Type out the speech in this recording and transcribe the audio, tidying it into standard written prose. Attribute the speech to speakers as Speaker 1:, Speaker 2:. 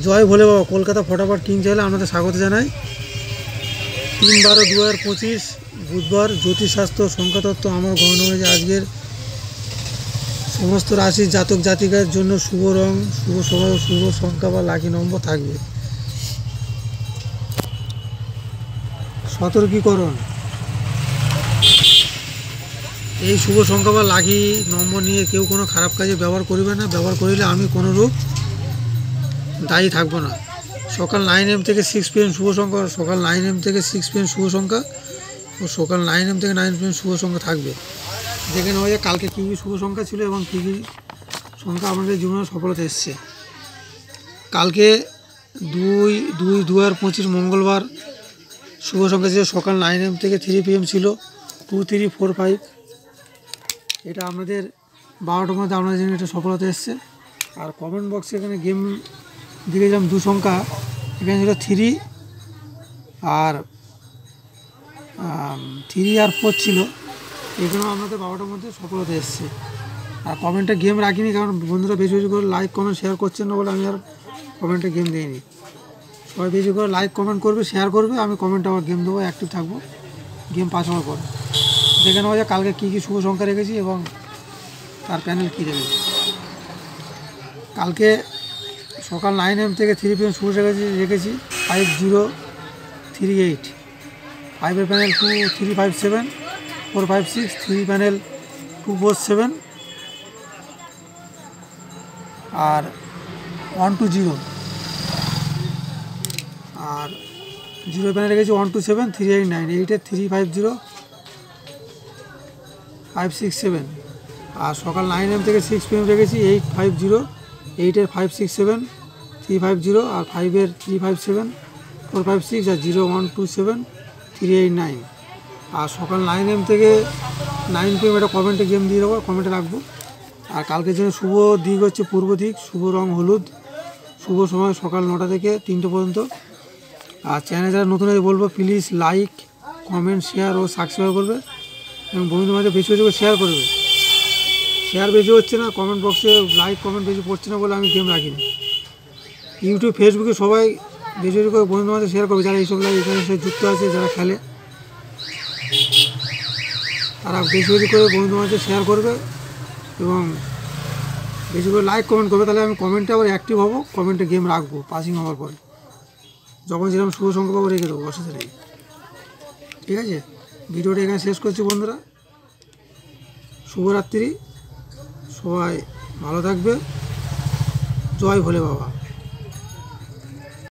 Speaker 1: জয় ভোলে বাবা। কলকাতা ফটাফট কিং চ্যানেলে আপনাদের স্বাগত জানাই। 3/12/2025 বুধবার। জ্যোতিষশাস্ত্র সংখ্যাতত্ত্ব আমার গণনা অনুযায়ী আজকের সমস্ত রাশির জাতক জাতিকার জন্য শুভ রং, শুভ সময়, শুভ সংখ্যা বা লাকি নম্বর থাকবে। সতর্কীকরণ: এই শুভ সংখ্যা বা লাকি নম্বর নিয়ে কেউ কোনো খারাপ কাজে ব্যবহার করবে না। ব্যবহার করিলে আমি কোনোরূপ দায়ী থাকবো না। সকাল 9 AM থেকে 6 PM শুভ সংখ্যা, সকাল 9 AM থেকে 6 PM শুভ সংখ্যা ও সকাল 9 AM থেকে 9 PM শুভ সংখ্যা থাকবে। দেখে নেওয়া যায় কালকে কী কী শুভ সংখ্যা ছিল এবং কী কী সংখ্যা আমাদের জীবনে সফলতা এসছে। কালকে 2/2/2025 মঙ্গলবার শুভ সংখ্যা ছিল সকাল 9 AM থেকে 3 PM ছিল 2, 3, 4, 5। এটা আপনাদের 12টার মধ্যে আপনাদের জন্য এটা সফলতা এসছে। আর কমেন্ট বক্সে এখানে গেম দিকে যেমন 2 সংখ্যা, এখানে ছিল 3 আর 4 ছিল। এগুলো আমাদের 12টার মধ্যে সফলতা এসছে। আর কমেন্টে গেম রাখিনি, কারণ বন্ধুরা বেশি বেশি করে লাইক কমেন্ট শেয়ার করছেন না বলে আমি আর কমেন্টে গেম দিইনি। সবাই বেশি করে লাইক কমেন্ট করবে, শেয়ার করবে, আমি কমেন্টে আবার গেম দেবো, অ্যাক্টিভ থাকবো গেম 5 হওয়ার পরে। দেখে নেওয়া যায় কালকে কী কী শুভ সংখ্যা রেখেছি এবং তার প্যানেল কী রেখেছি। কালকে সকাল 9 AM থেকে 3 PM শুভ রেখেছি 5038। 5-এর প্যানেল 2357, 456, 3 প্যানেল 247 আর 120। আর 0 প্যানেল রেখেছি 127, 389, 8-এর 350, 567। আর সকাল 9 AM থেকে 6 PM রেখেছি 850, 8-এর 567, 350 আর 5-এর 357, 456 আর 0127, 389। আর সকাল 9 AM থেকে 9 PM এটা কমেন্টে গেম দিয়ে দেবো, কমেন্টে রাখবো। আর কালকের জন্য শুভ দিক হচ্ছে পূর্ব দিক, শুভ রং হলুদ, শুভ সময় সকাল 9টা থেকে 3টে পর্যন্ত। আর চ্যানেল যারা নতুন আছে বলবো প্লিজ লাইক, কমেন্ট, শেয়ার ও সাবস্ক্রাইব করবে এবং বন্ধুদের মাঝে বেশি বেশি করে শেয়ার করবে। শেয়ার বেশি হচ্ছে না, কমেন্ট বক্সে লাইক কমেন্ট বেশি পড়ছে না বলে আমি গেম রাখিনি। ইউটিউব ফেসবুকে সবাই বেশি বেশি করে বন্ধুদের মাঝে শেয়ার করবে, যারা এইসব লাইক এখানে সে যুক্ত আছে, যারা খেলে তারা বেশি বেশি করে বন্ধুদের মাঝে শেয়ার করবে এবং বেশি করে লাইক কমেন্ট করবে। তাহলে আমি কমেন্টে আবার অ্যাক্টিভ হবো, কমেন্টে গেম রাখবো পাসিং হওয়ার পরে, যখন যেরকম শুভ সংখ্যা পাবো রেখে দেবো, অসুবিধা নেই। ঠিক আছে, ভিডিওটা এখানে শেষ করছি বন্ধুরা। শুভরাত্রি, সবাই ভালো থাকবে। জয় ভোলে বাবা।